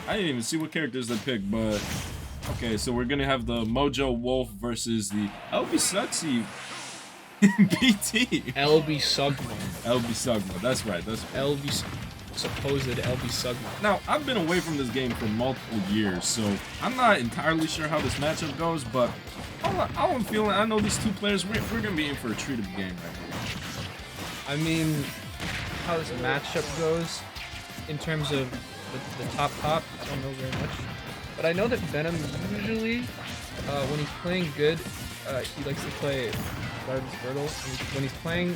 I didn't even see what characters they picked, but okay, so we're gonna have the Mojo Wolf versus the LBsukzy BT. LBsukzy. LBsukzy, that's right. Supposed LBsukzy. Now, I've been away from this game for multiple years, so I'm not entirely sure how this matchup goes, but all I'm feeling, I know these two players, we're gonna be in for a treat of a game right here. I mean, how this matchup goes in terms of the top, I don't know very much. But I know that Venom usually, when he's playing good, he likes to play Guard and Squirtle. When he's playing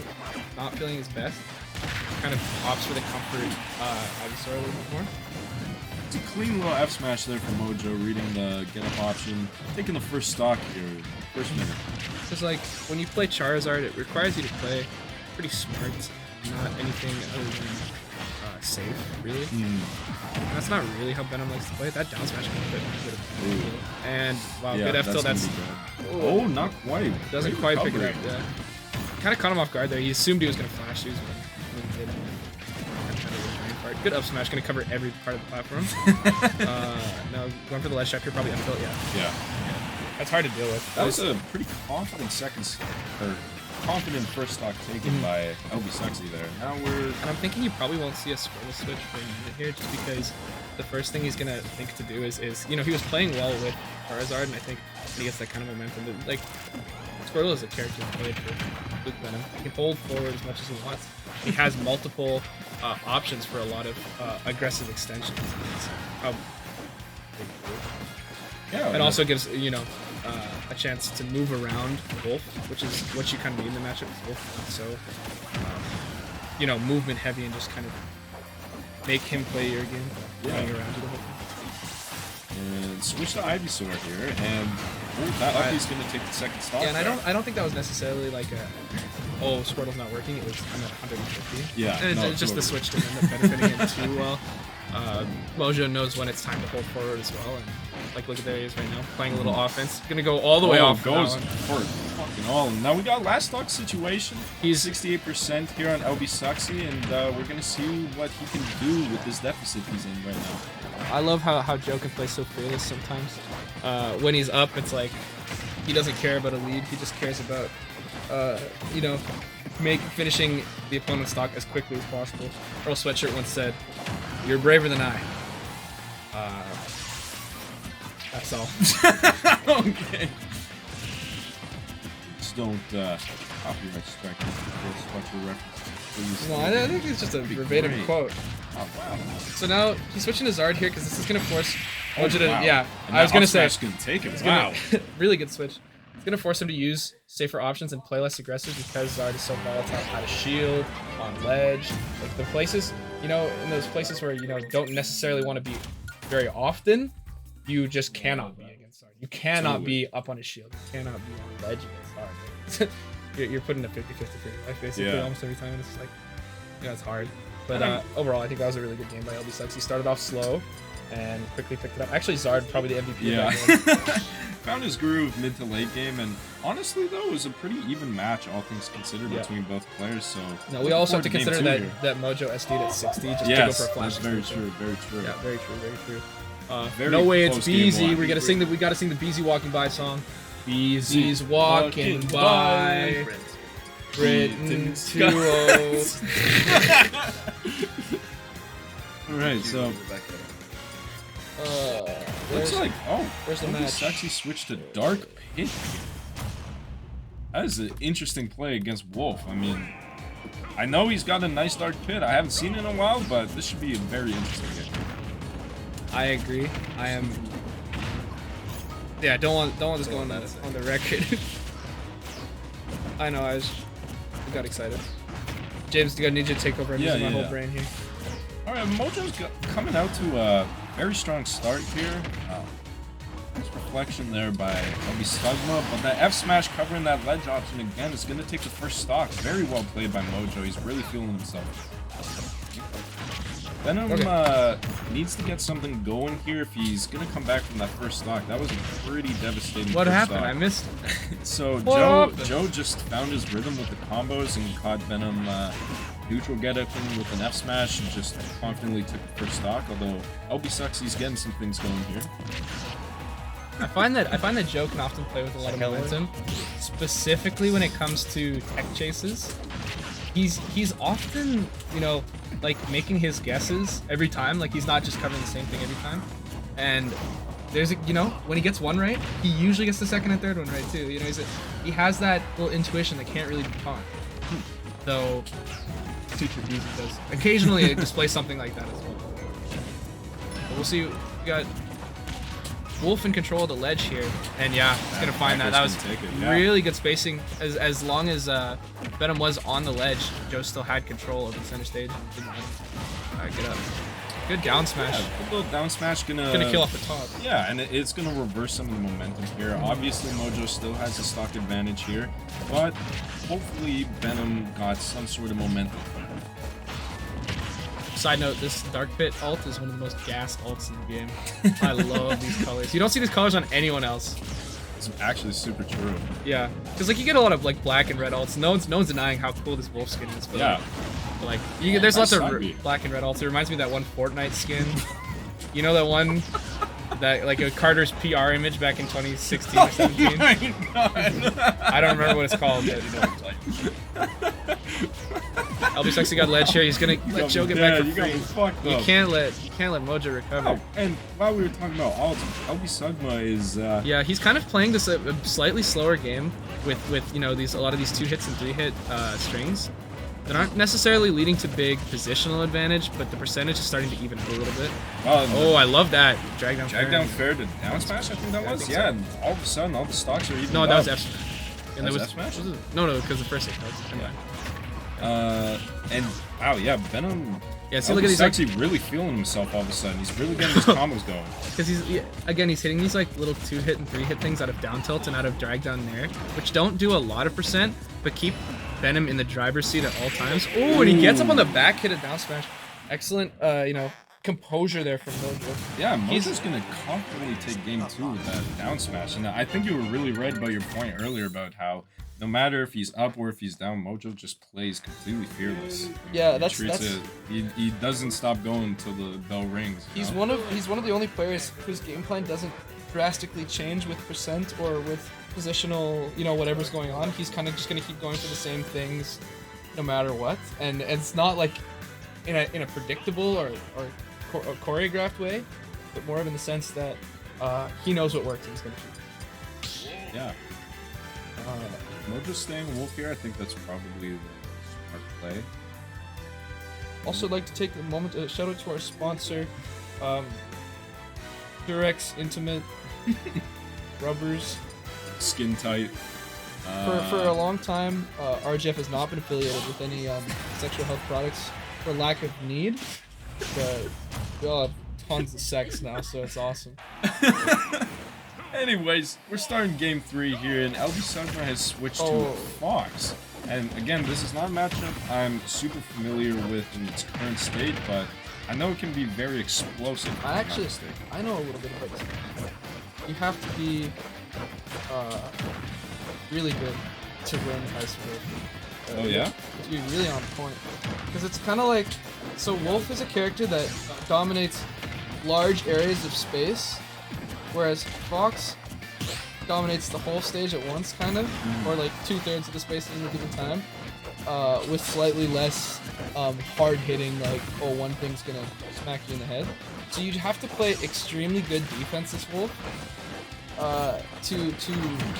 not feeling his best, he kind of opts for the comfort Ivysaur a little bit more. It's a clean little F smash there from Mojo, reading the get up option, taking the first stock here, first minute. Because like when you play Charizard, it requires you to play pretty smart, not anything other than safe, really. That's not really how Venom likes to play. That down smash can be good. And wow, Yeah, good F tilt. That's oh, not quite. Doesn't Great quite recovery. pick it up. Yeah, kind of caught him off guard there. He assumed he was gonna flash. He was when he didn't. Good up smash, gonna cover every part of the platform. No, going for the ledge trap here, probably untilt. Yeah. That's hard to deal with. That was a pretty confident confident first stock taken by LBsukzy there. Now we're... And I'm thinking you probably won't see a Squirtle switch for a minute here, just because the first thing he's gonna think to do is you know, he was playing well with Charizard, and I think when he gets that kind of momentum, like, Squirtle is a character played with Venom. He can hold forward as much as he wants. He has multiple options for a lot of aggressive extensions. It also gives, you know, a chance to move around Wolf, which is what you kind of need in the matchup with Wolf. So, you know, movement heavy and just kind of make him play your game, running around you the whole time. And switch to Ivysaur here, and that Uppy's going to take the second stock. Yeah, and I don't think that was necessarily like a, oh, Squirtle's not working. It was I'm at 150. Yeah, and no, it's just totally. the switch didn't end up benefiting him too well. Mojo knows when it's time to hold forward as well, and like look at there he is right now, playing a little offense. Gonna go all the way off. Goes for fucking all. Now we got last stock situation. He's 68% here on LBsukzy, and we're gonna see what he can do with this deficit he's in right now. I love how Joe can play so fearless sometimes. When he's up, it's like he doesn't care about a lead. He just cares about, you know, finishing the opponent's stock as quickly as possible. Earl Sweatshirt once said, "You're braver than I." That's all. Okay. Just don't copyright strike this special reference. No, I think it's just a verbatim quote. Oh, wow. So now he's switching to Zard here because this is gonna force Mojo to. Wow. Yeah, And I was gonna say. Gonna take it. Wow. Really good switch. It's gonna force him to use safer options and play less aggressive because Zard is so volatile out of shield, on ledge, like the places, you know, in those places where you know don't necessarily want to be very often. You just cannot be against Zard. You cannot be up on his shield. You cannot be on ledge against Zard. you're putting a 50-50 for your life basically almost every time, and it's like, you know, it's hard. But overall, I think that was a really good game by LBsukzy. He started off slow and quickly picked it up. Actually, Zard probably the MVP of that game. Found his groove mid to late game, and honestly though, it was a pretty even match, all things considered, between both players. So no, we also have to consider that Mojo SD'd at 60 just to go for a flash. That's very true. Very true. Yeah, very true. Very true. Very no way, it's close game Beezy. one. We gotta sing the Beezy walking by song. Beezy's walking by. Written to Alright, so looks like where's the match? LBsukzy switched to Dark Pit. That is an interesting play against Wolf. I mean, I know he's got a nice Dark Pit. I haven't seen it in a while, but this should be a very interesting game. I agree. I am. Yeah, don't want this going on the record. I know. I got excited. James, I need you to take over and use my whole brain here. All right, Mojo's coming out to a very strong start here. Nice reflection there by LBsukzy, but that F smash covering that ledge option again is going to take the first stock. Very well played by Mojo. He's really feeling himself. Venom needs to get something going here if he's going to come back from that first stock. That was a pretty devastating What first happened? stock. I missed it. So Joe just found his rhythm with the combos and caught Venom neutral get up in with an F smash and just confidently took the first stock. Although LBsukzy's getting some things going here. I find that Joe can often play with a lot of momentum, specifically when it comes to tech chases. He's often, you know, like making his guesses every time. Like he's not just covering the same thing every time. And there's a, you know, when he gets one right, he usually gets the second and third one right too. You know, he has that little intuition that can't really be taught. Though Teacher Beezy does occasionally display something like that as well. But we'll see. We got Wolf in control of the ledge here, and yeah, he's gonna find that. That was really good spacing. As long as Venom was on the ledge, Joe still had control of the center stage. Alright, get up. Good down smash. Yeah, good little down smash gonna kill off the top. Yeah, and it's gonna reverse some of the momentum here. Obviously, Mojo still has a stock advantage here, but hopefully Venom got some sort of momentum. Side note, this Dark Pit ult is one of the most gas ults in the game. I love these colors. You don't see these colors on anyone else. It's actually super true. Yeah, because like you get a lot of like black and red ults. No one's denying how cool this wolf skin is. But yeah. Like there's lots of black and red ults. It reminds me of that one Fortnite skin. You know that one that like a Carter's PR image back in 2016 or 17. Oh my God. I don't remember what it's called. LBsukzy got ledge here. He's gonna let Joe get back for free. You can't let Mojo recover. Oh, and while we were talking about ults, LBsukzy is yeah, he's kind of playing this a slightly slower game with you know a lot of these 2 hits and 3 hit strings that aren't necessarily leading to big positional advantage, but the percentage is starting to even out a little bit. Oh, I love that drag down fair to down smash. I think that was. Yeah, and all of a sudden all the stocks are even. No, that was F smash. And that was F smash. No, because the first hit was. Yeah. And wow, yeah, Venom. Yeah, see, look at these. He's actually really feeling himself all of a sudden. He's really getting his combos going. Because he's hitting these like little 2 hit and 3 hit things out of down tilt and out of drag down there, which don't do a lot of percent, but keep Venom in the driver's seat at all times. Oh, and he gets up on the back hit of down smash. Excellent, you know, composure there from Mojo. Yeah, Mojo's gonna confidently take game 2 with that down smash, and I think you were really right about your point earlier about how no matter if he's up or if he's down, Mojo just plays completely fearless. Yeah, he doesn't stop going until the bell rings. He's one of the only players whose game plan doesn't drastically change with percent or with positional, you know, whatever's going on. He's kind of just gonna keep going for the same things no matter what, and it's not like in a predictable or choreographed way, but more of in the sense that he knows what works and he's gonna shoot. Yeah. Mojo's staying Wolf here. I think that's probably the smart play. Also, I'd like to take a moment to shout out to our sponsor, Durex Intimate Rubbers. Skin tight. For a long time, RGF has not been affiliated with any sexual health products for lack of need. But we all have tons of sex now, so it's awesome. Anyways, we're starting game 3 here, and LBsukzy has switched to Fox. And again, this is not a matchup I'm super familiar with in its current state, but I know it can be very explosive. I know a little bit about this. You have to be really good to win Ice Wolf. Oh yeah? To be really on point. Because it's kind of like, so Wolf is a character that dominates large areas of space, whereas Fox dominates the whole stage at once, kind of, or like 2/3 of the space at a given time, with slightly less hard-hitting, like, oh, one thing's gonna smack you in the head. So you'd have to play extremely good defense as Wolf to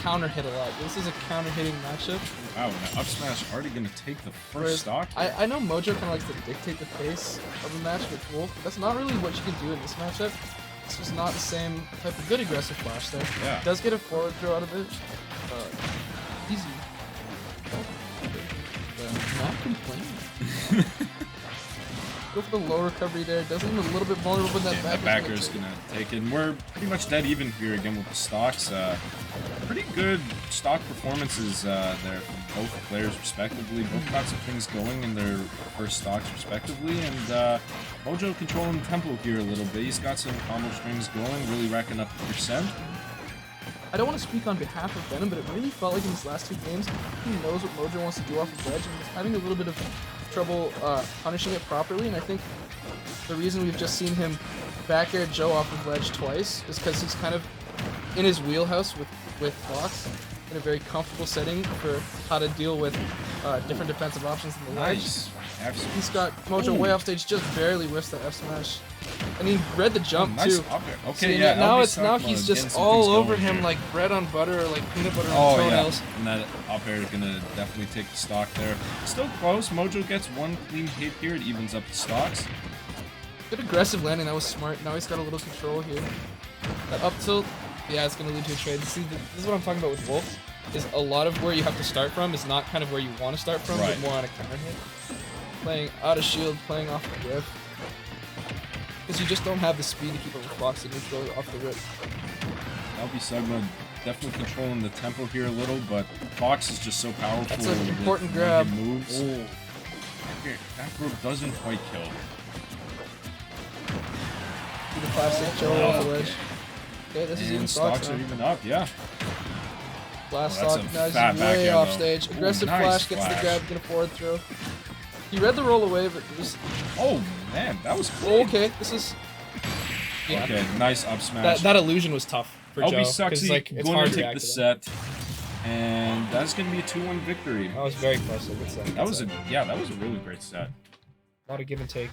counter-hit a lot. This is a counter-hitting matchup. Wow, now up smash already gonna take the first stock. I know Mojo kind of likes to dictate the pace of a match with Wolf, but that's not really what you can do in this matchup. It's just not the same type of good aggressive flash there. Yeah. Does get a forward throw out of it. Easy. Not complaining. Go for the low recovery there. Does leave him a little bit vulnerable, but that backer's gonna take it. And we're pretty much dead even here again with the stocks. Pretty good stock performances there from both players respectively. Both got some things going in their first stocks respectively, and Mojo controlling the tempo here a little bit. He's got some combo strings going, really racking up the percent. I don't want to speak on behalf of Venom, but it really felt like in these last 2 games, he knows what Mojo wants to do off of ledge, and he's having a little bit of trouble punishing it properly, and I think the reason we've just seen him back air Joe off of ledge twice is because he's kind of in his wheelhouse with Fox, in a very comfortable setting for how to deal with different defensive options in the ledge. Nice. Absolutely. He's got Mojo way off stage, just barely whiffs that F smash, and he read the jump nice too. up air. Okay, See, yeah. now he's just all over him like bread on butter, or like peanut butter on toenails. Yeah. And that up air is gonna definitely take the stock there. Still close. Mojo gets one clean hit here. It evens up the stocks. Good aggressive landing. That was smart. Now he's got a little control here. That up tilt, yeah, it's gonna lead to a trade. See, this is what I'm talking about with Wolf. Is a lot of where you have to start from is not kind of where you want to start from, but more on a counter hit. Playing out of shield, playing off the rip. Because you just don't have the speed to keep up with Fox and neutral off the rip. LBsukzy definitely controlling the tempo here a little, but Fox is just so powerful. That's an important grab. Moves. Okay, that group doesn't quite kill. Do the classic Joe off the ledge. Okay, this is even stocks are even up, yeah. Blast that's stock, a now he's fat back way air, off though. stage. Ooh, Aggressive nice flash, gets the flash. grab, get a forward throw. He read the roll away, but it was... Oh, man, that was Oh, cool. okay, this is... Yeah. Okay, nice up smash. That illusion was tough for Joe. LBsukzy Like, it's going hard to to take the set, and that's going to be a 2-1 victory. That was very close. Good set. That was a really great set. A lot of give and take.